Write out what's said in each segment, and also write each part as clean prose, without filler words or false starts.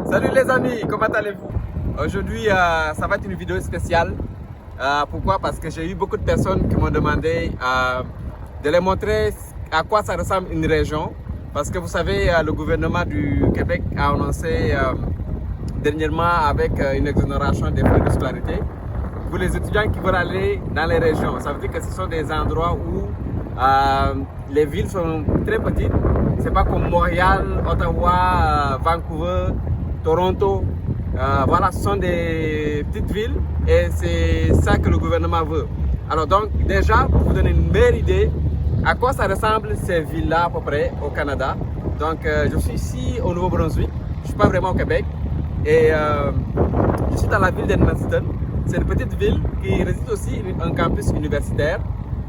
Salut les amis, comment allez-vous? Aujourd'hui, ça va être une vidéo spéciale. Pourquoi? Parce que j'ai eu beaucoup de personnes qui m'ont demandé de les montrer à quoi ça ressemble une région. Parce que vous savez, le gouvernement du Québec a annoncé dernièrement avec une exonération des frais de scolarité pour les étudiants qui veulent aller dans les régions. Ça veut dire que ce sont des endroits où les villes sont très petites. C'est pas comme Montréal, Ottawa, Vancouver, Toronto. Voilà, ce sont des petites villes et c'est ça que le gouvernement veut. Alors donc déjà, pour vous donner une meilleure idée à quoi ça ressemble ces villes-là à peu près au Canada. Donc je suis ici au Nouveau-Brunswick, je ne suis pas vraiment au Québec et je suis dans la ville d'Edmundston. C'est une petite ville qui réside aussi un campus universitaire.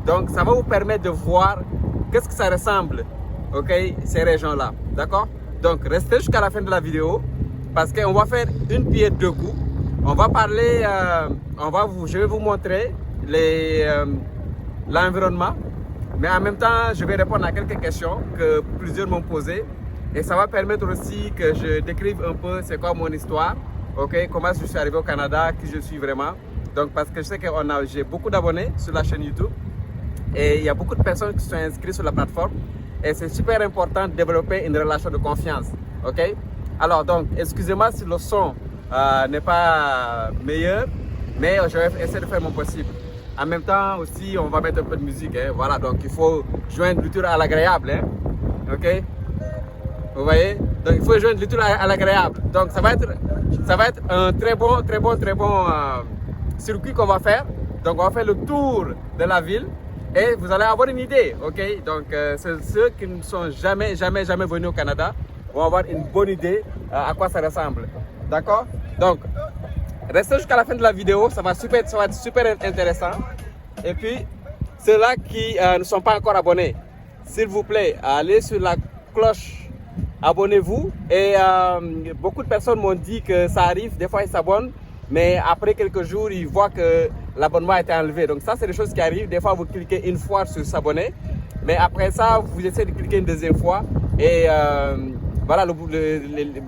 Donc ça va vous permettre de voir qu'est-ce que ça ressemble, ok, ces régions-là, d'accord? Donc restez jusqu'à la fin de la vidéo parce qu'on va faire une pierre deux coups. On va parler, je vais vous montrer l'environnement, mais en même temps je vais répondre à quelques questions que plusieurs m'ont posées et ça va permettre aussi que je décrive un peu c'est quoi mon histoire, ok, comment je suis arrivé au Canada, qui je suis vraiment. Donc parce que je sais que j'ai beaucoup d'abonnés sur la chaîne YouTube. Et il y a beaucoup de personnes qui sont inscrites sur la plateforme et c'est super important de développer une relation de confiance, ok? Alors donc, excusez-moi si le son n'est pas meilleur, mais je vais essayer de faire mon possible. En même temps aussi, on va mettre un peu de musique, hein? Voilà, donc il faut joindre l'utile à l'agréable, hein? Ok? Vous voyez? Donc il faut joindre l'utile à l'agréable. Donc ça va être un très bon circuit qu'on va faire. Donc on va faire le tour de la ville. Et vous allez avoir une idée, ok? Donc, ceux qui ne sont jamais venus au Canada vont avoir une bonne idée à quoi ça ressemble. D'accord? Donc, restez jusqu'à la fin de la vidéo, ça va être super intéressant. Et puis, ceux-là qui ne sont pas encore abonnés, s'il vous plaît, allez sur la cloche, abonnez-vous. Et beaucoup de personnes m'ont dit que ça arrive, des fois ils s'abonnent. Mais après quelques jours, ils voient que l'abonnement a été enlevé. Donc ça, c'est des choses qui arrivent. Des fois, vous cliquez une fois sur s'abonner. Mais après ça, vous essayez de cliquer une deuxième fois. Et voilà, vous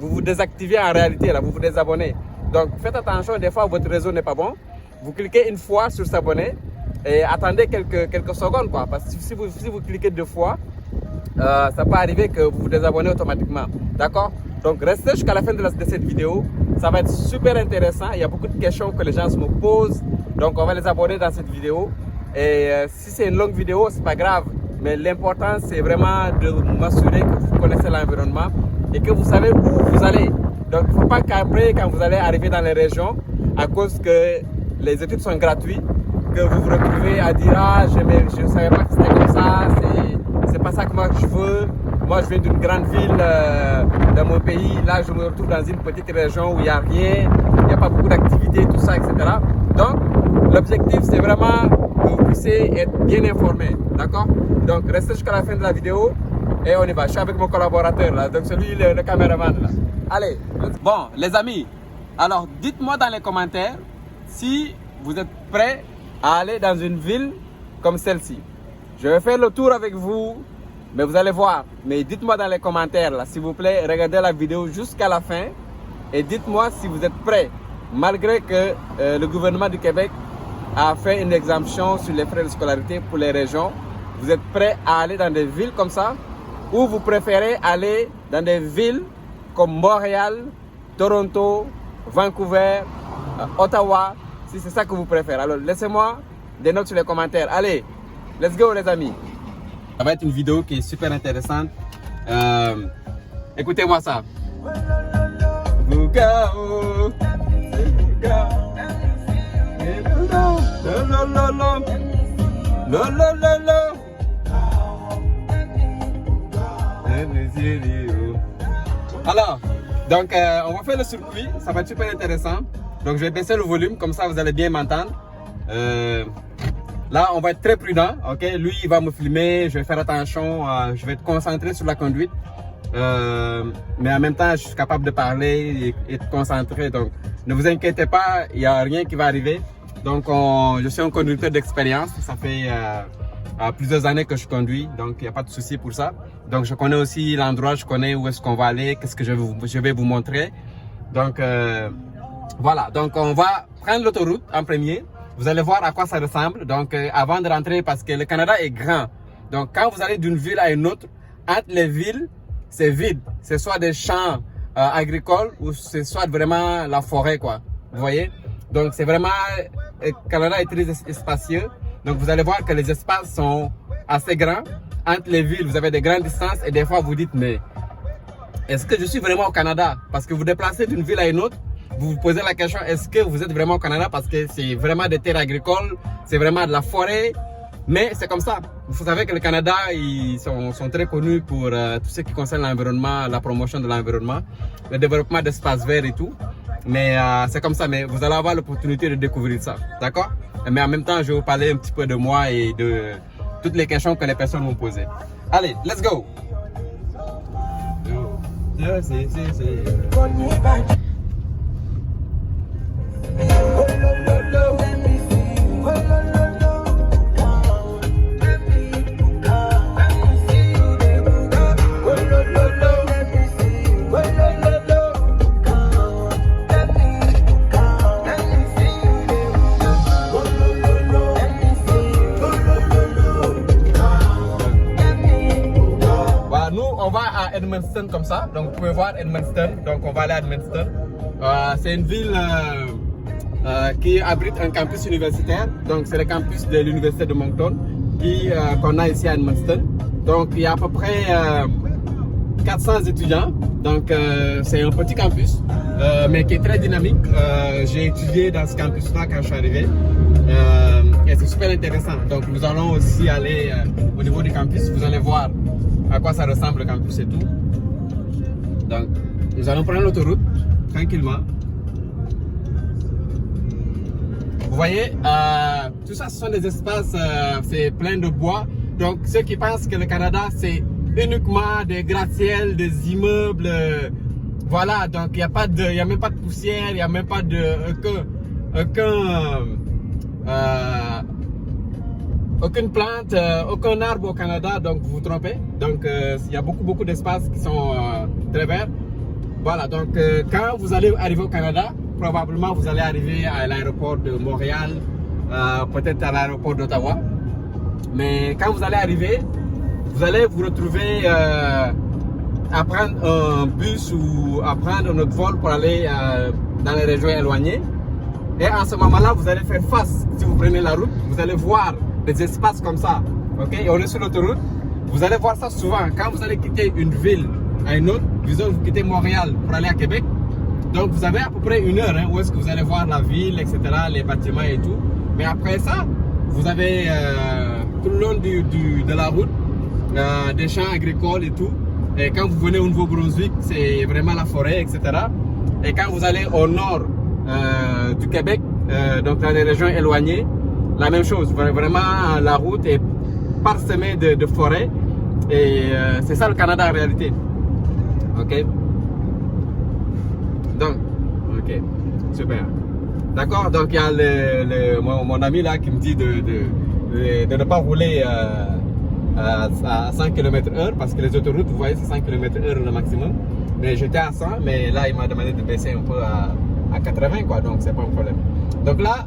vous désactivez en réalité, là, vous vous désabonnez. Donc faites attention, des fois, votre réseau n'est pas bon. Vous cliquez une fois sur s'abonner et attendez quelques secondes, quoi. Parce que si vous cliquez deux fois, ça peut arriver que vous vous désabonnez automatiquement. D'accord? Donc restez jusqu'à la fin de cette vidéo. Ça va être super intéressant. Il y a beaucoup de questions que les gens me posent. Donc on va les aborder dans cette vidéo. Et si c'est une longue vidéo, c'est pas grave. Mais l'important, c'est vraiment de m'assurer que vous connaissez l'environnement et que vous savez où vous allez. Donc il ne faut pas qu'après, quand vous allez arriver dans les régions, à cause que les études sont gratuites, que vous vous retrouvez à dire « Ah, je ne savais pas que c'était comme ça, c'est pas ça que moi je veux. Moi, je viens d'une grande ville dans mon pays. Là, je me retrouve dans une petite région où il n'y a rien, il n'y a pas beaucoup d'activités, tout ça, etc. » Donc, l'objectif, c'est vraiment que vous puissiez être bien informé. D'accord? Donc, restez jusqu'à la fin de la vidéo et on y va. Je suis avec mon collaborateur, là, donc celui, le caméraman. Là. Allez, bon, les amis, alors dites-moi dans les commentaires si vous êtes prêts à aller dans une ville comme celle-ci. Je vais faire le tour avec vous. Mais vous allez voir, mais dites-moi dans les commentaires, là, s'il vous plaît, regardez la vidéo jusqu'à la fin et dites-moi si vous êtes prêts, malgré que le gouvernement du Québec a fait une exemption sur les frais de scolarité pour les régions. Vous êtes prêts à aller dans des villes comme ça ou vous préférez aller dans des villes comme Montréal, Toronto, Vancouver, Ottawa, si c'est ça que vous préférez. Alors laissez-moi des notes sur les commentaires. Allez, let's go les amis. Ça va être une vidéo qui est super intéressante. Écoutez-moi ça. Alors, donc on va faire le circuit. Ça va être super intéressant. Donc je vais baisser le volume, comme ça vous allez bien m'entendre. Là, on va être très prudent, ok? Lui, il va me filmer, je vais faire attention, je vais être concentré sur la conduite. Mais en même temps, je suis capable de parler et de concentrer. Donc, ne vous inquiétez pas, il n'y a rien qui va arriver. Donc, je suis un conducteur d'expérience. Ça fait plusieurs années que je conduis, donc il n'y a pas de souci pour ça. Donc, je connais aussi l'endroit, je connais où est-ce qu'on va aller, qu'est-ce que je vais vous montrer. Donc voilà, donc on va prendre l'autoroute en premier. Vous allez voir à quoi ça ressemble. Donc avant de rentrer, parce que le Canada est grand. Donc quand vous allez d'une ville à une autre, entre les villes, c'est vide. C'est soit des champs agricoles ou c'est soit vraiment la forêt, quoi. Vous voyez? Donc c'est vraiment, le Canada est très spacieux. Donc vous allez voir que les espaces sont assez grands. Entre les villes, vous avez des grandes distances et des fois vous dites, mais est-ce que je suis vraiment au Canada? Parce que vous déplacez d'une ville à une autre, vous vous posez la question, est-ce que vous êtes vraiment au Canada? Parce que c'est vraiment des terres agricoles, c'est vraiment de la forêt. Mais c'est comme ça. Vous savez que le Canada, ils sont très connus pour tout ce qui concerne l'environnement, la promotion de l'environnement, le développement d'espaces verts et tout. Mais c'est comme ça, mais vous allez avoir l'opportunité de découvrir ça, d'accord? Mais en même temps, je vais vous parler un petit peu de moi et de toutes les questions que les personnes vont poser. Allez, let's go! On va à Edmundston comme ça, donc vous pouvez voir Edmundston, donc on va aller à Edmundston. C'est une ville qui abrite un campus universitaire, donc c'est le campus de l'université de Moncton qu'on a ici à Edmundston. Donc il y a à peu près 400 étudiants, donc c'est un petit campus, mais qui est très dynamique. J'ai étudié dans ce campus-là quand je suis arrivé. Et c'est super intéressant. Donc nous allons aussi aller au niveau du campus, vous allez voir à quoi ça ressemble le campus et tout. Donc nous allons prendre l'autoroute tranquillement. Vous voyez, tout ça ce sont des espaces, c'est plein de bois. Donc ceux qui pensent que le Canada c'est uniquement des gratte-ciel, des immeubles, voilà, donc il n'y a même pas de poussière, il n'y a même pas aucune plante, aucun arbre au Canada, donc vous vous trompez. Donc il y a beaucoup d'espaces qui sont très verts. Voilà, donc quand vous allez arriver au Canada, probablement vous allez arriver à l'aéroport de Montréal, peut-être à l'aéroport d'Ottawa. Mais quand vous allez arriver, vous allez vous retrouver à prendre un bus ou à prendre un autre vol pour aller dans les régions éloignées. Et en ce moment-là, vous allez faire face, si vous prenez la route, vous allez voir des espaces comme ça. Ok, et on est sur l'autoroute. Vous allez voir ça souvent. Quand vous allez quitter une ville à une autre, disons vous quittez Montréal pour aller à Québec. Donc vous avez à peu près une heure où est-ce que vous allez voir la ville, etc., les bâtiments et tout. Mais après ça, vous avez tout le long de la route des champs agricoles et tout. Et quand vous venez au Nouveau-Brunswick, c'est vraiment la forêt, etc. Et quand vous allez au nord du Québec, donc dans les régions éloignées, la même chose. Vraiment, la route est parsemée de forêts. Et c'est ça le Canada en réalité. Ok. Donc, ok, super. D'accord, donc il y a mon ami là qui me dit de ne pas rouler à 100 km/h parce que les autoroutes, vous voyez, c'est 100 km/h le maximum. Mais j'étais à 100, mais là il m'a demandé de baisser un peu à 80, quoi, donc c'est pas un problème. Donc là,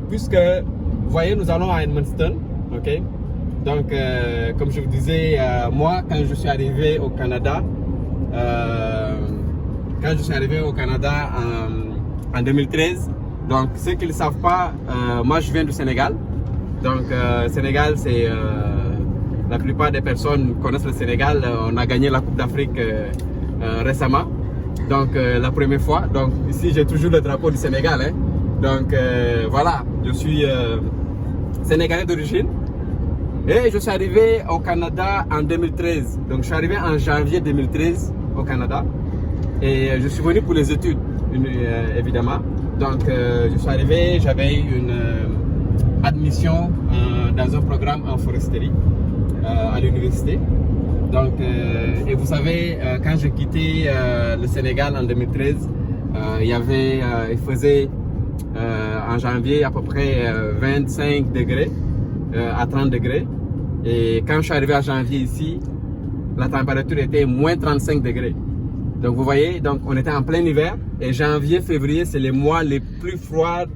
puisque vous voyez, nous allons à Edmundston, ok. Donc, comme je vous disais, moi, quand je suis arrivé au Canada, en 2013, donc ceux qui ne le savent pas, moi je viens du Sénégal. Donc, Sénégal, c'est la plupart des personnes connaissent le Sénégal. On a gagné la Coupe d'Afrique récemment, donc la première fois. Donc ici, j'ai toujours le drapeau du Sénégal. Hein. Donc voilà, je suis sénégalais d'origine. Et je suis arrivé au Canada en 2013. Donc je suis arrivé en janvier 2013 au Canada. Et je suis venu pour les études, évidemment. Donc je suis arrivé, j'avais une admission dans un programme en foresterie à l'université. Donc, et vous savez, quand j'ai quitté le Sénégal en 2013, il faisait en janvier à peu près 25 degrés à 30 degrés. Et quand je suis arrivé en janvier ici, la température était moins 35 degrés. Donc vous voyez, donc on était en plein hiver et janvier, février, c'est les mois les plus froids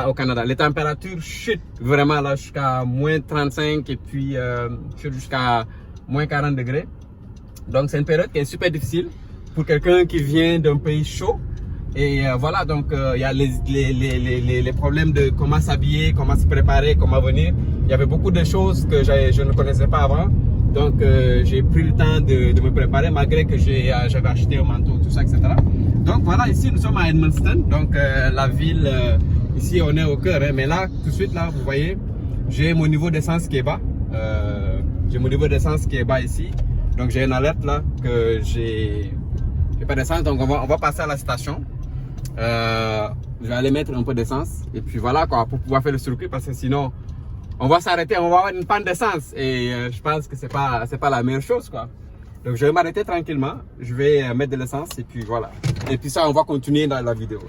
au Canada. Les températures chutent vraiment là jusqu'à moins 35 et puis jusqu'à moins 40 degrés. Donc c'est une période qui est super difficile pour quelqu'un qui vient d'un pays chaud. Et voilà, donc il y a les problèmes de comment s'habiller, comment se préparer, comment venir. Il y avait beaucoup de choses que je ne connaissais pas avant. Donc j'ai pris le temps de me préparer malgré que j'avais acheté un manteau, tout ça, etc. Donc voilà, ici nous sommes à Edmundston, donc la ville, ici on est au cœur, hein, mais là, tout de suite, là, vous voyez, j'ai mon niveau d'essence qui est bas. J'ai mon niveau d'essence qui est bas ici. Donc j'ai une alerte là que j'ai pas d'essence, donc on va passer à la station. Je vais aller mettre un peu d'essence et puis voilà quoi, pour pouvoir faire le circuit parce que sinon on va s'arrêter, on va avoir une panne d'essence et je pense que c'est pas la meilleure chose quoi. Donc je vais m'arrêter tranquillement, je vais mettre de l'essence et puis voilà. Et puis ça on va continuer dans la vidéo.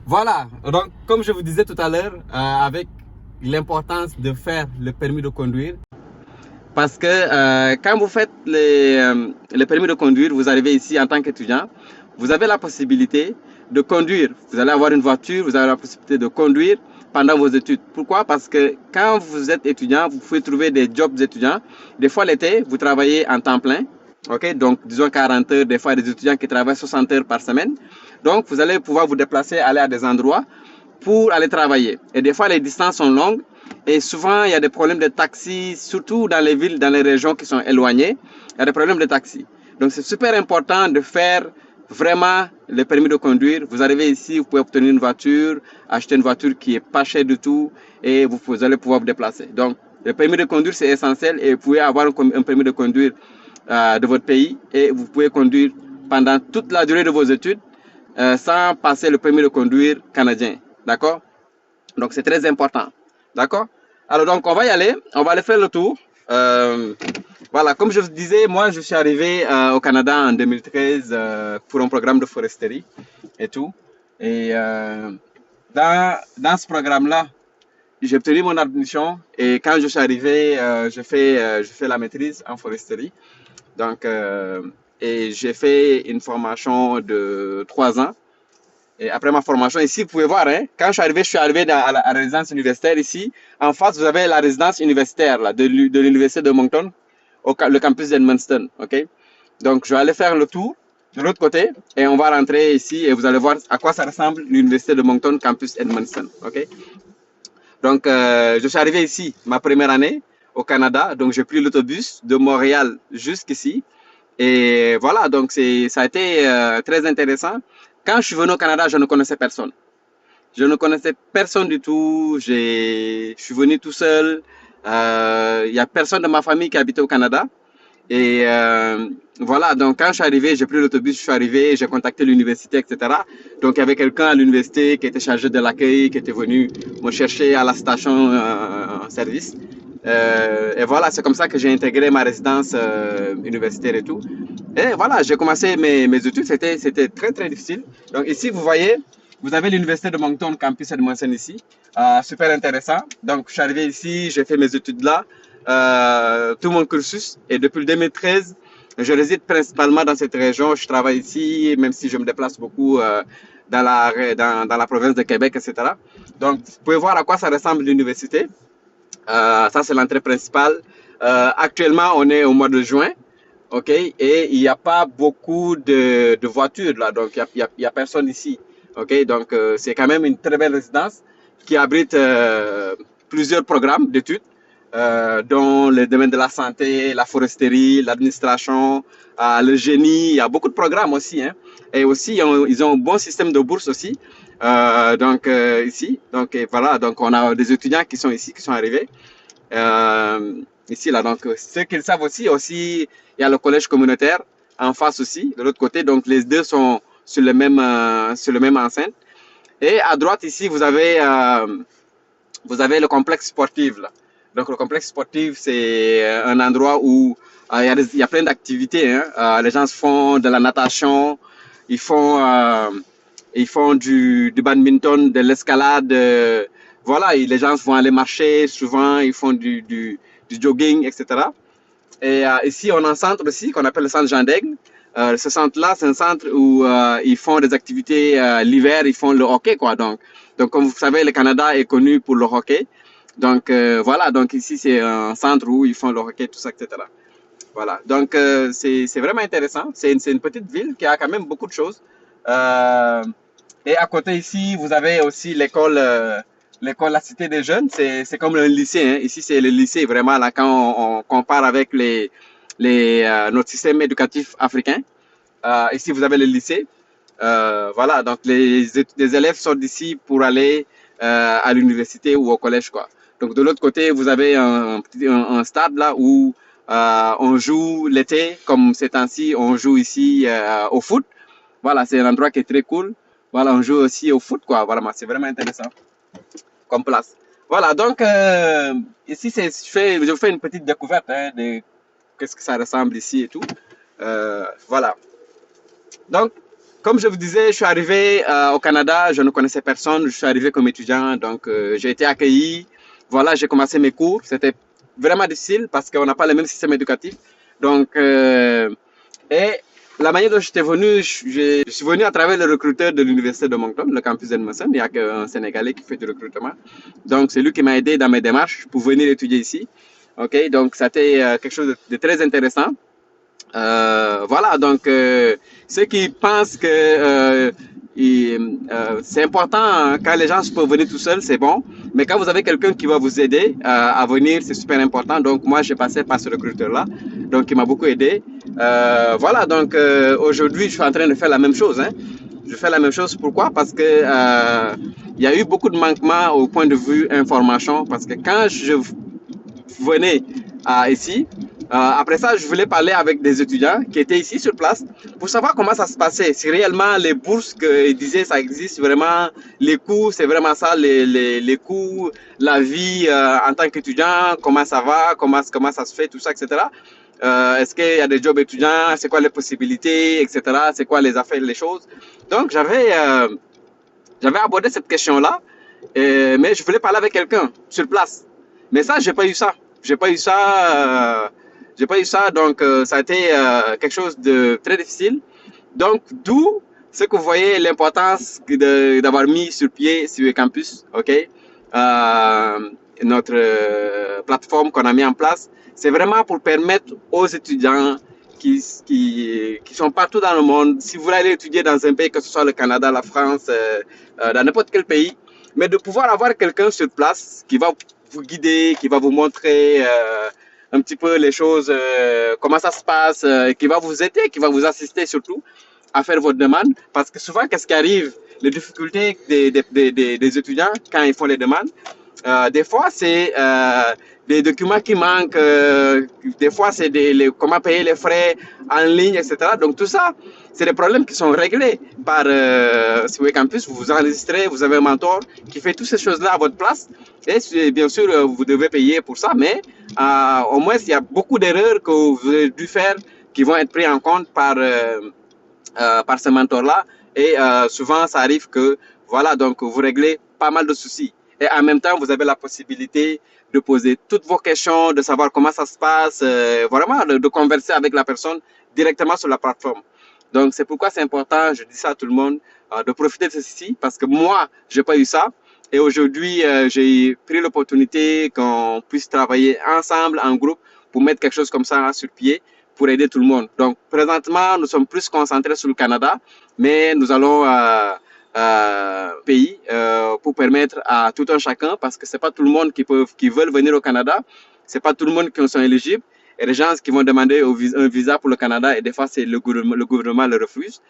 Voilà, donc comme je vous disais tout à l'heure, avec l'importance de faire le permis de conduire, parce que quand vous faites le permis de conduire, vous arrivez ici en tant qu'étudiant, vous avez la possibilité de conduire. Vous allez avoir une voiture, vous avez la possibilité de conduire pendant vos études. Pourquoi? Parce que quand vous êtes étudiant, vous pouvez trouver des jobs d'étudiants. Des fois l'été, vous travaillez en temps plein. Ok, donc disons 40 heures, des fois des étudiants qui travaillent 60 heures par semaine. Donc vous allez pouvoir vous déplacer, aller à des endroits pour aller travailler. Et des fois les distances sont longues et souvent il y a des problèmes de taxi, surtout dans les villes, dans les régions qui sont éloignées, il y a des problèmes de taxi. Donc c'est super important de faire vraiment le permis de conduire. Vous arrivez ici, vous pouvez obtenir une voiture, acheter une voiture qui est pas chère du tout et vous allez pouvoir vous déplacer. Donc le permis de conduire c'est essentiel et vous pouvez avoir un permis de conduire de votre pays et vous pouvez conduire pendant toute la durée de vos études sans passer le permis de conduire canadien. D'accord? Donc c'est très important. D'accord? Alors donc on va y aller, on va aller faire le tour. Voilà, comme je vous disais, moi je suis arrivé au Canada en 2013 pour un programme de foresterie et tout. Et dans ce programme-là, j'ai obtenu mon admission et quand je suis arrivé, je fais la maîtrise en foresterie. Donc, et j'ai fait une formation de 3 ans. Et après ma formation, ici, vous pouvez voir, hein, quand je suis arrivé à la résidence universitaire ici. En face, vous avez la résidence universitaire là, de l'université de Moncton, le campus d'Edmundston. Okay? Donc, je vais aller faire le tour de l'autre côté et on va rentrer ici et vous allez voir à quoi ça ressemble l'université de Moncton, campus Edmundston. Okay? Donc, je suis arrivé ici ma première année au Canada. Donc, j'ai pris l'autobus de Montréal jusqu'ici. Et voilà, donc ça a été très intéressant. Quand je suis venu au Canada, je ne connaissais personne. Je ne connaissais personne du tout. Je suis venu tout seul. Il n'y a personne de ma famille qui habitait au Canada. Et voilà, donc quand je suis arrivé, j'ai pris l'autobus, je suis arrivé, j'ai contacté l'université, etc. Donc il y avait quelqu'un à l'université qui était chargé de l'accueil, qui était venu me chercher à la station service. Et voilà, c'est comme ça que j'ai intégré ma résidence universitaire et tout. Et voilà, j'ai commencé mes études, c'était très très difficile. Donc ici, vous voyez, vous avez l'université de Moncton, campus Edmundston ici. Super intéressant. Donc je suis arrivé ici, j'ai fait mes études là. Tout mon cursus et depuis le 2013 je réside principalement dans cette région, je travaille ici même si je me déplace beaucoup dans la province de Québec, etc. Donc vous pouvez voir à quoi ça ressemble l'université. Ça c'est l'entrée principale. Actuellement on est au mois de juin, ok, et il n'y a pas beaucoup de voitures là, donc il y a personne ici, ok, donc c'est quand même une très belle résidence qui abrite plusieurs programmes d'études. Dans le domaine de la santé, la foresterie, l'administration, le génie, il y a beaucoup de programmes aussi. Hein. Et aussi, ils ont un bon système de bourse aussi. Ici, donc et voilà, donc on a des étudiants qui sont ici, qui sont arrivés. Ici, là, donc ceux qui le savent aussi, il y a le collège communautaire en face aussi, de l'autre côté. Donc les deux sont sur le même enceinte. Et à droite ici, vous avez le complexe sportif là. Donc le complexe sportif, c'est un endroit où il y a plein d'activités. Hein. Les gens font de la natation, ils font, euh, ils font du badminton, de l'escalade. Voilà, et les gens vont aller marcher souvent, ils font du jogging, etc. Et ici, on a un centre aussi qu'on appelle le centre Jean d'Aigle. Ce centre-là, c'est un centre où ils font des activités l'hiver, ils font le hockey, quoi. Donc, comme vous savez, le Canada est connu pour le hockey. Donc, voilà. Donc, ici, c'est un centre où ils font le hockey, tout ça, etc. Voilà. Donc, c'est vraiment intéressant. C'est une petite ville qui a quand même beaucoup de choses. Euh, et à côté ici, vous avez aussi l'école La Cité des Jeunes. C'est comme un lycée. Hein. Ici, c'est le lycée vraiment là quand on compare avec notre système éducatif africain. Ici, vous avez le lycée. Voilà, donc les élèves sortent d'ici pour aller à l'université ou au collège, quoi. Donc de l'autre côté, vous avez un stade là où on joue l'été, comme ces temps-ci, on joue ici au foot. Voilà, c'est un endroit qui est très cool. Voilà, on joue aussi au foot, quoi. Voilà, c'est vraiment intéressant comme place. Voilà, donc ici, je fais une petite découverte hein, de qu'est-ce que ça ressemble ici et tout. Voilà. Donc, comme je vous disais, je suis arrivé au Canada, je ne connaissais personne, je suis arrivé comme étudiant, donc j'ai été accueilli. Voilà, j'ai commencé mes cours. C'était vraiment difficile parce qu'on n'a pas le même système éducatif. Donc, et la manière dont j'étais venu, je suis venu à travers le recruteur de l'université de Moncton, le campus d'Edmondson. Il y a qu'un Sénégalais qui fait du recrutement. Donc, c'est lui qui m'a aidé dans mes démarches pour venir étudier ici. OK, donc c'était quelque chose de très intéressant. Voilà, donc ceux qui pensent que c'est important hein, quand les gens peuvent venir tout seuls, c'est bon. Mais quand vous avez quelqu'un qui va vous aider à venir, c'est super important. Donc moi, j'ai passé par ce recruteur-là, donc il m'a beaucoup aidé. Voilà, donc aujourd'hui, je suis en train de faire la même chose. Hein. Je fais la même chose. Pourquoi? Parce que il y a eu beaucoup de manquements au point de vue information. Parce que quand je venais ici, après ça, je voulais parler avec des étudiants qui étaient ici sur place pour savoir comment ça se passait. Si réellement les bourses qu'ils disaient ça existe vraiment, les coûts, c'est vraiment ça, les coûts, la vie en tant qu'étudiant, comment ça va, comment ça se fait, tout ça, etc. Est-ce qu'il y a des jobs étudiants, c'est quoi les possibilités, etc. C'est quoi les affaires, les choses. Donc j'avais abordé cette question-là, mais je voulais parler avec quelqu'un sur place. Mais ça, j'ai pas eu ça. J'ai pas eu ça. J'ai pas eu ça, donc ça a été quelque chose de très difficile. Donc, d'où ce que vous voyez l'importance d'avoir mis sur pied sur le campus, ok, notre plateforme qu'on a mis en place, c'est vraiment pour permettre aux étudiants qui sont partout dans le monde, si vous voulez aller étudier dans un pays, que ce soit le Canada, la France, dans n'importe quel pays, mais de pouvoir avoir quelqu'un sur place qui va vous guider, qui va vous montrer un petit peu les choses, comment ça se passe, qui va vous aider, qui va vous assister surtout à faire votre demande. Parce que souvent, qu'est-ce qui arrive? Les difficultés des étudiants quand ils font les demandes, des fois, c'est des documents qui manquent, des fois, c'est comment payer les frais en ligne, etc. Donc, tout ça, c'est des problèmes qui sont réglés par Sway Campus. Vous vous enregistrez, vous avez un mentor qui fait toutes ces choses-là à votre place. Et bien sûr, vous devez payer pour ça, mais au moins, il y a beaucoup d'erreurs que vous avez dû faire qui vont être prises en compte par ce mentor-là. Et souvent, ça arrive que, voilà, donc vous réglez pas mal de soucis. Et en même temps, vous avez la possibilité de poser toutes vos questions, de savoir comment ça se passe, vraiment de converser avec la personne directement sur la plateforme. Donc, c'est pourquoi c'est important, je dis ça à tout le monde, de profiter de ceci, parce que moi, j'ai pas eu ça. Et aujourd'hui, j'ai pris l'opportunité qu'on puisse travailler ensemble, en groupe, pour mettre quelque chose comme ça sur pied, pour aider tout le monde. Donc, présentement, nous sommes plus concentrés sur le Canada, mais nous allons pays pour permettre à tout un chacun, parce que c'est pas tout le monde qui veulent venir au Canada, c'est pas tout le monde qui sont éligibles. Il y a des gens qui vont demander un visa pour le Canada et des fois c'est le gouvernement le refuse.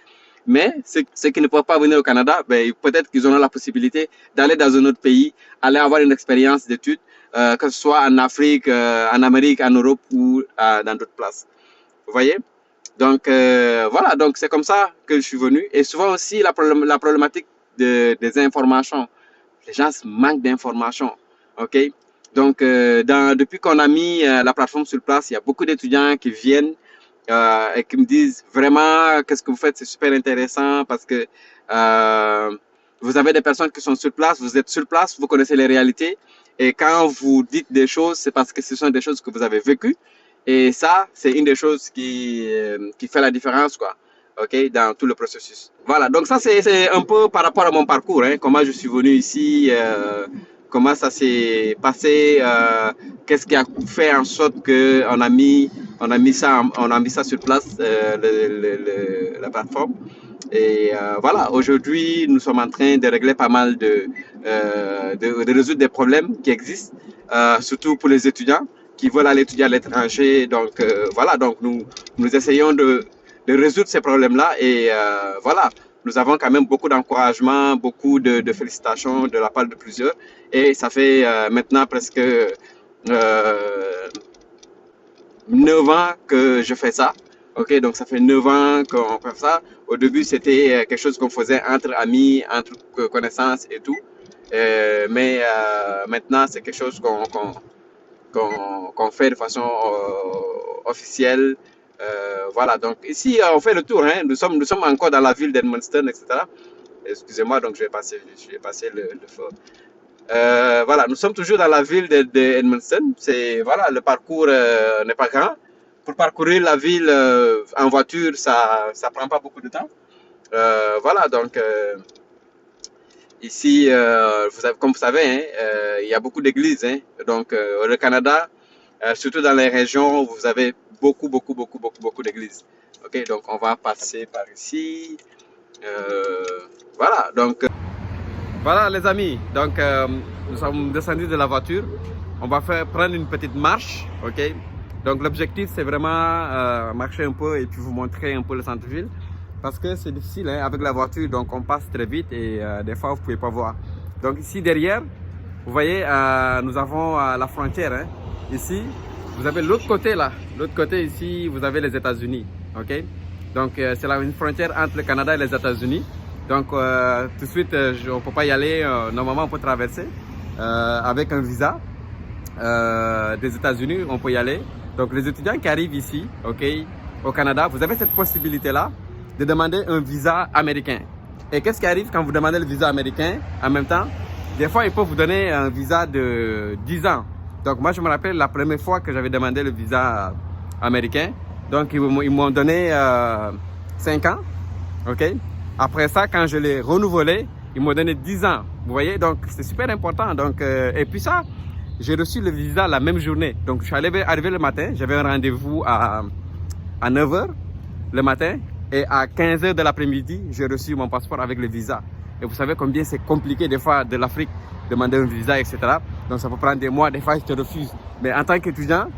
Mais ceux qui ne peuvent pas venir au Canada, ben, peut-être qu'ils auront la possibilité d'aller dans un autre pays, aller avoir une expérience d'études, que ce soit en Afrique, en Amérique, en Europe ou dans d'autres places. Vous voyez? Donc voilà, donc c'est comme ça que je suis venu. Et souvent aussi la problématique des informations. Les gens manquent d'informations. OK? Donc depuis qu'on a mis la plateforme sur place, il y a beaucoup d'étudiants qui viennent et qui me disent vraiment qu'est-ce que vous faites, c'est super intéressant parce que vous avez des personnes qui sont sur place, vous êtes sur place, vous connaissez les réalités. Et quand vous dites des choses, c'est parce que ce sont des choses que vous avez vécues. Et ça, c'est une des choses qui fait la différence, quoi, ok, dans tout le processus. Voilà, donc ça, c'est un peu par rapport à mon parcours, hein, comment je suis venu ici, comment ça s'est passé, qu'est-ce qui a fait en sorte on a mis ça sur place, la plateforme. Et voilà, aujourd'hui, nous sommes en train de régler pas mal de résoudre des problèmes qui existent, surtout pour les étudiants qui veulent aller étudier à l'étranger. Donc voilà, donc nous essayons de résoudre ces problèmes-là et voilà, nous avons quand même beaucoup d'encouragement, beaucoup de félicitations de la part de plusieurs et ça fait maintenant presque 9 ans que je fais ça. Ok, donc ça fait 9 ans qu'on fait ça. Au début, c'était quelque chose qu'on faisait entre amis, entre connaissances et tout. Mais maintenant, c'est quelque chose qu'on fait de façon officielle. Voilà, donc ici, on fait le tour. Hein. Nous sommes encore dans la ville d'Edmundston, etc. Excusez-moi, donc je vais passer le feu. Voilà, nous sommes toujours dans la ville de Edmundston. C'est voilà, le parcours n'est pas grand. Pour parcourir la ville en voiture, ça prend pas beaucoup de temps. Voilà, donc ici, comme vous savez, hein, il y a beaucoup d'églises. Hein. Donc le Canada, surtout dans les régions, vous avez beaucoup d'églises. Ok, donc on va passer par ici. Voilà, donc voilà les amis, donc nous sommes descendus de la voiture. On va prendre une petite marche, ok. Donc l'objectif c'est vraiment marcher un peu et puis vous montrer un peu le centre-ville. Parce que c'est difficile hein, avec la voiture, donc on passe très vite et des fois vous ne pouvez pas voir. Donc ici derrière, vous voyez, nous avons la frontière. Hein. Ici, vous avez l'autre côté là. L'autre côté ici, vous avez les États-Unis, ok. Donc c'est là une frontière entre le Canada et les États-Unis. Donc tout de suite, on ne peut pas y aller. Normalement, on peut traverser avec un visa des États-Unis. On peut y aller. Donc les étudiants qui arrivent ici, ok, au Canada, vous avez cette possibilité-là de demander un visa américain. Et qu'est-ce qui arrive quand vous demandez le visa américain en même temps? Des fois, ils peuvent vous donner un visa de 10 ans. Donc moi, je me rappelle la première fois que j'avais demandé le visa américain. Donc ils m'ont donné 5 ans, ok. Après ça, quand je l'ai renouvelé, ils m'ont donné 10 ans. Vous voyez, donc c'est super important. Donc, et puis ça, j'ai reçu le visa la même journée. Donc je suis arrivé le matin, j'avais un rendez-vous à 9 h le matin. Et à 15 h de l'après-midi, j'ai reçu mon passeport avec le visa. Et vous savez combien c'est compliqué des fois de l'Afrique de demander un visa, etc. Donc ça peut prendre des mois, des fois ils te refusent. Mais en tant qu'étudiant,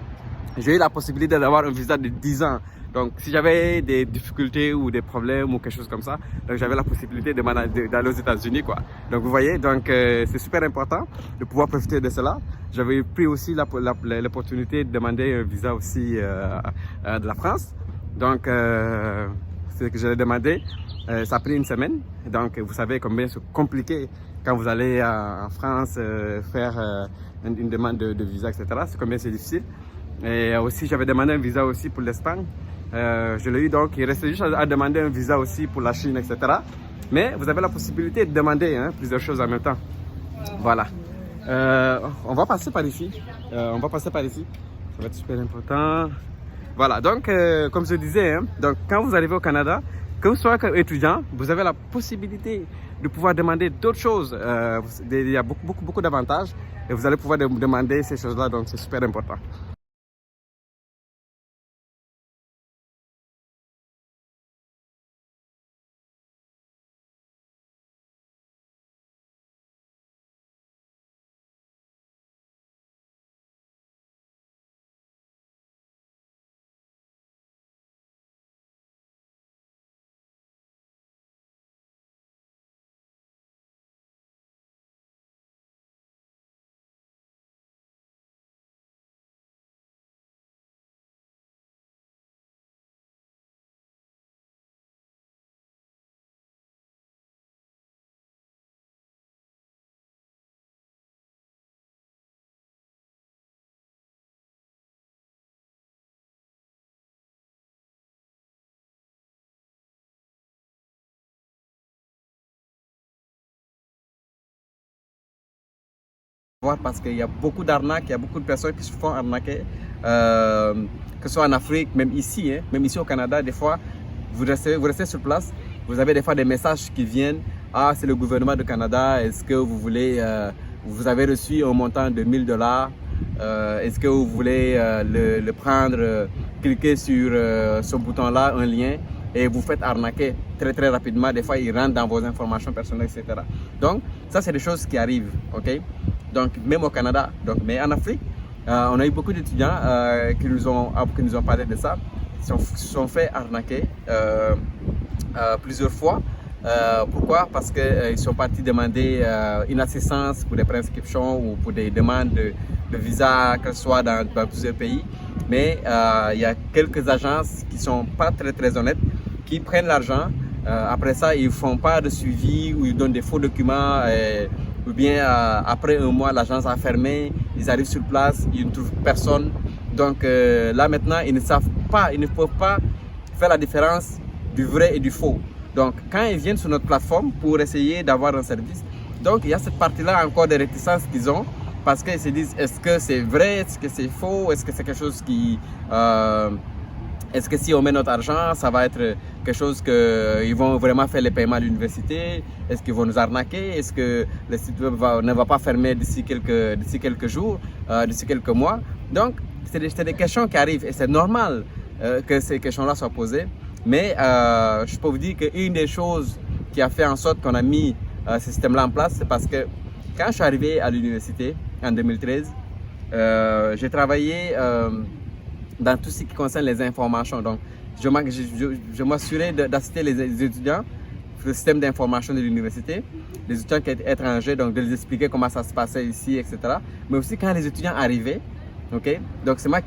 j'ai eu la possibilité d'avoir un visa de 10 ans. Donc, si j'avais des difficultés ou des problèmes ou quelque chose comme ça, donc j'avais la possibilité d'aller aux États-Unis, quoi. Donc, vous voyez, donc c'est super important de pouvoir profiter de cela. J'avais pris aussi l'opportunité de demander un visa aussi de la France. Donc, c'est ce que j'ai demandé. Ça a pris une semaine. Donc, vous savez combien c'est compliqué quand vous allez en France faire une demande de visa, etc. C'est combien c'est difficile. Et aussi, j'avais demandé un visa aussi pour l'Espagne. Je l'ai eu, donc il restait juste à demander un visa aussi pour la Chine, etc. Mais vous avez la possibilité de demander plusieurs choses en même temps. Voilà. On va passer par ici. On va passer par ici. Ça va être super important. Voilà, donc comme je disais, hein, donc, quand vous arrivez au Canada, que vous soyez étudiant, vous avez la possibilité de pouvoir demander d'autres choses. Il y a beaucoup d'avantages et vous allez pouvoir demander ces choses-là, donc c'est super important. savoir parce qu'il y a beaucoup d'arnaques, il y a beaucoup de personnes qui se font arnaquer, que ce soit en Afrique, même ici au Canada, des fois, vous restez sur place, vous avez des fois des messages qui viennent, ah, c'est le gouvernement du Canada, est-ce que vous voulez, vous avez reçu un montant de 1000 $, est-ce que vous voulez le prendre, cliquer sur ce bouton-là, un lien, et vous faites arnaquer très rapidement. Des fois, ils rentrent dans vos informations personnelles, etc. Donc, ça, c'est des choses qui arrivent, ok? Donc, même au Canada. Donc, mais en Afrique, on a eu beaucoup d'étudiants qui nous ont parlé de ça, se sont fait arnaquer plusieurs fois. Pourquoi? Parce qu'ils sont partis demander une assistance pour des prescriptions ou pour des demandes de visa, que ce soit dans plusieurs pays. Mais il y a quelques agences qui ne sont pas très honnêtes, qui prennent l'argent. Après ça, ils ne font pas de suivi ou ils donnent des faux documents. Ou bien après un mois, l'agence a fermé, ils arrivent sur place, ils ne trouvent personne. Donc là maintenant, ils ne peuvent pas faire la différence du vrai et du faux. Donc quand ils viennent sur notre plateforme pour essayer d'avoir un service, donc il y a cette partie-là encore de réticence qu'ils ont, parce qu'ils se disent, est-ce que c'est vrai, est-ce que c'est faux, est-ce que c'est quelque chose qui... est-ce que si on met notre argent, ça va être quelque chose qu'ils vont vraiment faire les paiements à l'université? Est-ce qu'ils vont nous arnaquer? Est-ce que le site web ne va pas fermer d'ici quelques jours, d'ici quelques mois? Donc, c'est des questions qui arrivent et c'est normal que ces questions-là soient posées. Mais je peux vous dire qu'une des choses qui a fait en sorte qu'on a mis ce système-là en place, c'est parce que quand je suis arrivé à l'université en 2013, j'ai travaillé dans tout ce qui concerne les informations. Donc, je m'assurais d'assister les étudiants sur le système d'information de l'université, les étudiants qui étaient étrangers, donc de les expliquer comment ça se passait ici, etc. Mais aussi quand les étudiants arrivaient, ok? Donc, c'est moi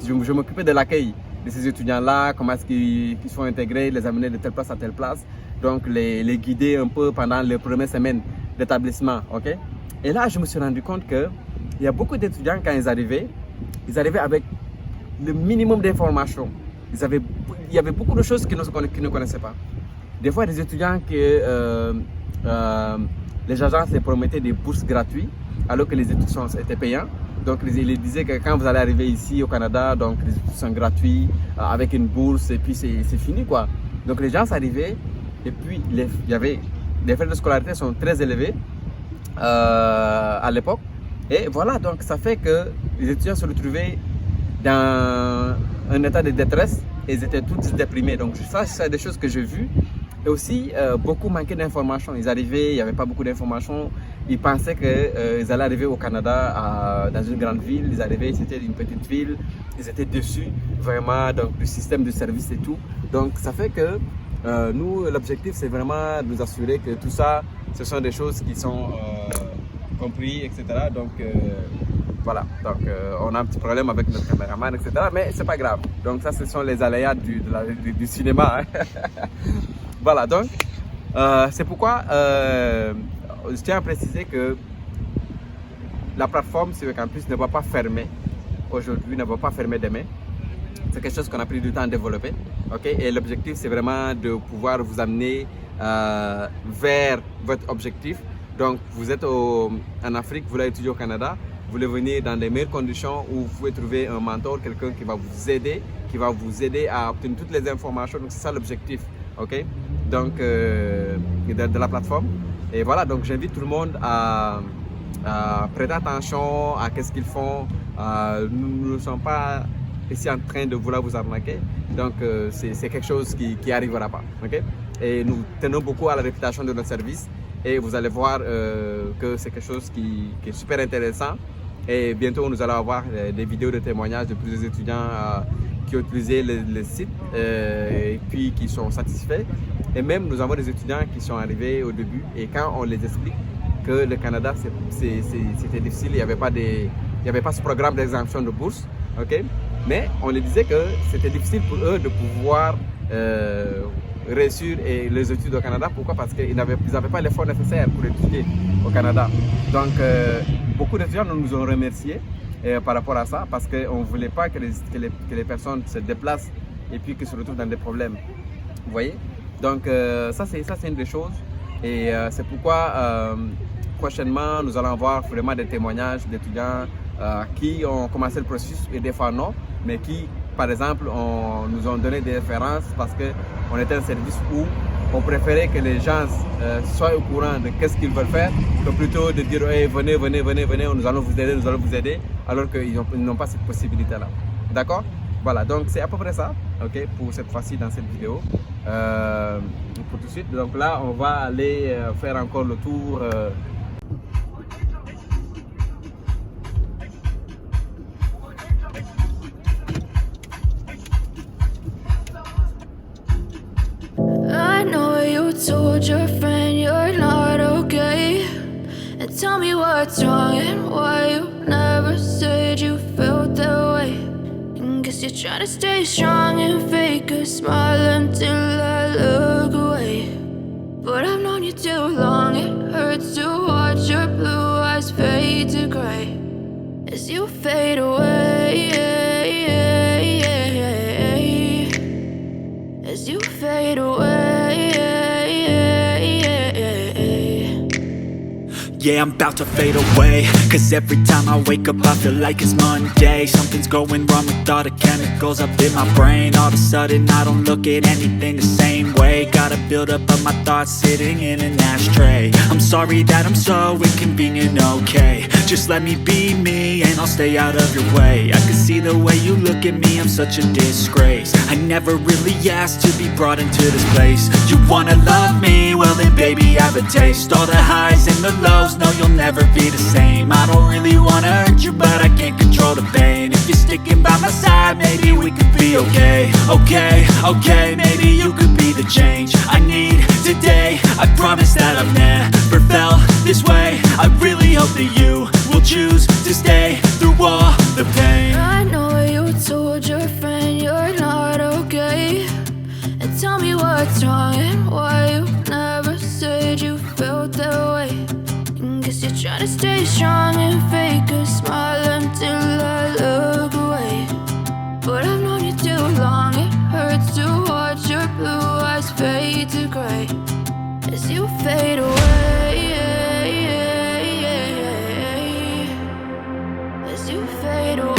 je m'occupais de l'accueil de ces étudiants-là, comment est-ce qu'ils sont intégrés, les amener de telle place à telle place, donc les guider un peu pendant les premières semaines d'établissement, ok? Et là, je me suis rendu compte qu'il y a beaucoup d'étudiants, quand ils arrivaient avec le minimum d'informations. Il y avait beaucoup de choses qu'ils ne connaissaient pas. Des fois, des étudiants que les agences les promettaient des bourses gratuites, alors que les études étaient payants. Donc, ils disaient que quand vous allez arriver ici au Canada, donc les études sont gratuites, avec une bourse, et puis c'est fini, quoi. Donc, les gens arrivaient, et puis il y avait les frais de scolarité sont très élevés à l'époque. Et voilà, donc ça fait que les étudiants se retrouvaient dans un état de détresse et ils étaient tous déprimés. Donc ça, c'est des choses que j'ai vues. Et aussi, beaucoup manquaient d'informations. Ils arrivaient, il n'y avait pas beaucoup d'informations. Ils pensaient qu'ils allaient arriver au Canada, dans une grande ville. Ils arrivaient, c'était une petite ville. Ils étaient déçus, vraiment, donc, du système de service et tout. Donc ça fait que nous, l'objectif, c'est vraiment de nous assurer que tout ça, ce sont des choses qui sont comprises, etc. Donc voilà, donc on a un petit problème avec notre caméraman, etc. Mais c'est pas grave. Donc ça, ce sont les aléas du cinéma. Hein. Voilà, donc c'est pourquoi je tiens à préciser que la plateforme Civil Campus ne va pas fermer aujourd'hui, ne va pas fermer demain. C'est quelque chose qu'on a pris du temps à développer. Okay? Et l'objectif, c'est vraiment de pouvoir vous amener vers votre objectif. Donc, vous êtes en Afrique, vous voulez étudier au Canada, vous voulez venir dans les meilleures conditions où vous pouvez trouver un mentor, quelqu'un qui va vous aider à obtenir toutes les informations. Donc, c'est ça l'objectif, ok? Donc, de la plateforme. Et voilà, donc j'invite tout le monde à prêter attention à qu'est-ce qu'ils font. Nous ne sommes pas ici en train de vouloir vous arnaquer. Donc, c'est quelque chose qui arrivera pas, ok? Et nous tenons beaucoup à la réputation de notre service. Et vous allez voir que c'est quelque chose qui est super intéressant. Et bientôt, nous allons avoir des vidéos de témoignages de plusieurs étudiants qui ont utilisé le site et puis qui sont satisfaits. Et même, nous avons des étudiants qui sont arrivés au début et quand on les explique que le Canada, c'était difficile, il n'y avait pas ce programme d'exemption de bourse, ok? Mais on les disait que c'était difficile pour eux de pouvoir réussir les études au Canada. Pourquoi? Parce qu'ils n'avaient pas les fonds nécessaires pour étudier au Canada. Donc, beaucoup d'étudiants nous ont remerciés par rapport à ça parce qu'on ne voulait pas que les personnes se déplacent et puis qu'ils se retrouvent dans des problèmes. Vous voyez? Donc, ça, c'est une des choses. Et c'est pourquoi prochainement, nous allons avoir vraiment des témoignages d'étudiants qui ont commencé le processus et des fois non, mais qui, par exemple, nous ont donné des références parce qu'on était un service où on préférait que les gens soient au courant de qu'est-ce qu'ils veulent faire, que plutôt de dire hey, venez, nous allons vous aider, alors qu'ils n'ont pas cette possibilité-là. D'accord? Voilà, donc c'est à peu près ça, ok, pour cette fois-ci dans cette vidéo. Pour tout de suite, donc là, on va aller faire encore le tour. I know you told your friend you're not okay, and tell me what's wrong and why you never said you felt that way. And guess you're trying to stay strong and fake a smile until I look away. But I've known you too long, it hurts to watch your blue eyes fade to gray as you fade away, as you fade away. Yeah, I'm about to fade away, cause every time I wake up I feel like it's Monday. Something's going wrong with all the chemicals up in my brain. All of a sudden I don't look at anything the same way. Gotta build up of my thoughts sitting in an ashtray. I'm sorry that I'm so inconvenient, okay. Just let me be me and I'll stay out of your way. I can see the way you look at me, I'm such a disgrace. I never really asked to be brought into this place. You wanna love me? Well then baby I have a taste. All the highs and the lows, no you'll never be the same. I don't really wanna hurt you but I can't control the pain. If you're sticking by my side maybe we could be okay. Okay, maybe you could be the change I need today. I promise that I've never felt this way. I really hope that you will choose to stay through all the pain. I know you told your friend you're not okay, and tell me what's wrong and why you never said you felt that way. And guess you're trying to stay strong and fake a smile until I look away. But I've known you too long, it hurts to watch your blue eyes fade to gray as you fade away, as you fade away,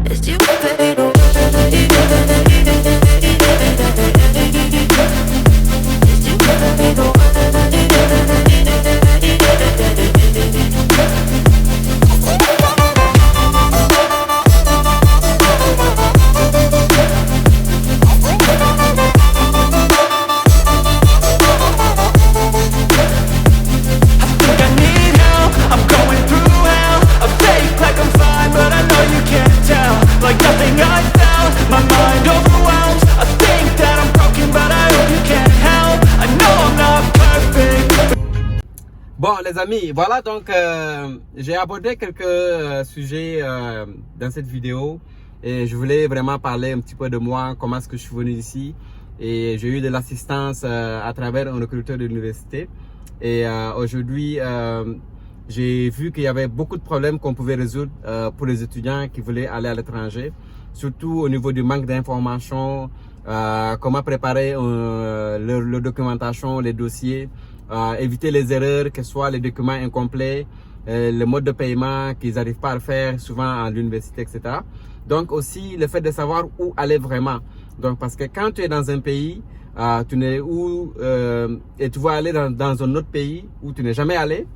as you fade away. Bon les amis, voilà donc j'ai abordé quelques sujets dans cette vidéo et je voulais vraiment parler un petit peu de moi, comment est-ce que je suis venu ici, et j'ai eu de l'assistance à travers un recruteur de l'université et aujourd'hui j'ai vu qu'il y avait beaucoup de problèmes qu'on pouvait résoudre pour les étudiants qui voulaient aller à l'étranger, surtout au niveau du manque d'informations, comment préparer leur documentation, les dossiers, éviter les erreurs, que ce soit les documents incomplets, le mode de paiement qu'ils n'arrivent pas à le faire souvent à l'université, etc. Donc aussi le fait de savoir où aller vraiment. Donc parce que quand tu es dans un pays, tu n'es où et tu vas aller dans un autre pays où tu n'es jamais allé,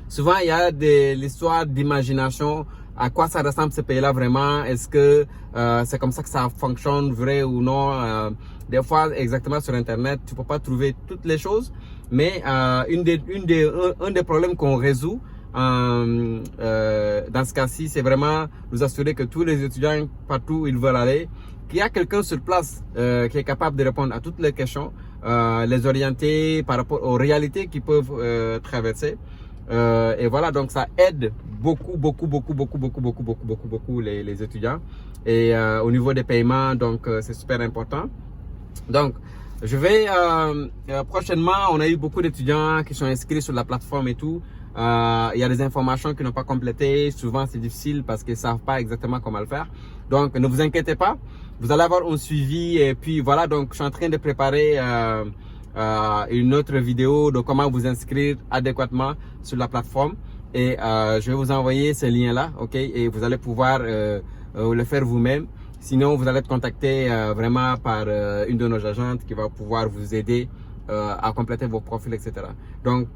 souvent il y a l'histoire d'imagination. À quoi ça ressemble ce pays-là vraiment? Est-ce que c'est comme ça que ça fonctionne, vrai ou non? Des fois, exactement sur Internet, tu peux pas trouver toutes les choses. Mais un des problèmes qu'on résout dans ce cas-ci, c'est vraiment nous assurer que tous les étudiants, partout où ils veulent aller, qu'il y a quelqu'un sur place qui est capable de répondre à toutes les questions, les orienter par rapport aux réalités qu'ils peuvent traverser. Et voilà, donc ça aide beaucoup les étudiants. Et au niveau des paiements, donc c'est super important. Donc je vais prochainement, on a eu beaucoup d'étudiants qui sont inscrits sur la plateforme et tout. Il y a des informations qui n'ont pas complétées. Souvent c'est difficile parce qu'ils savent pas exactement comment le faire. Donc ne vous inquiétez pas, vous allez avoir un suivi. Et puis voilà, donc je suis en train de préparer une autre vidéo de comment vous inscrire adéquatement sur la plateforme. Et je vais vous envoyer ce lien-là, ok? Et vous allez pouvoir le faire vous-même. Sinon, vous allez être contacté vraiment par une de nos agentes qui va pouvoir vous aider à compléter vos profils, etc. Donc,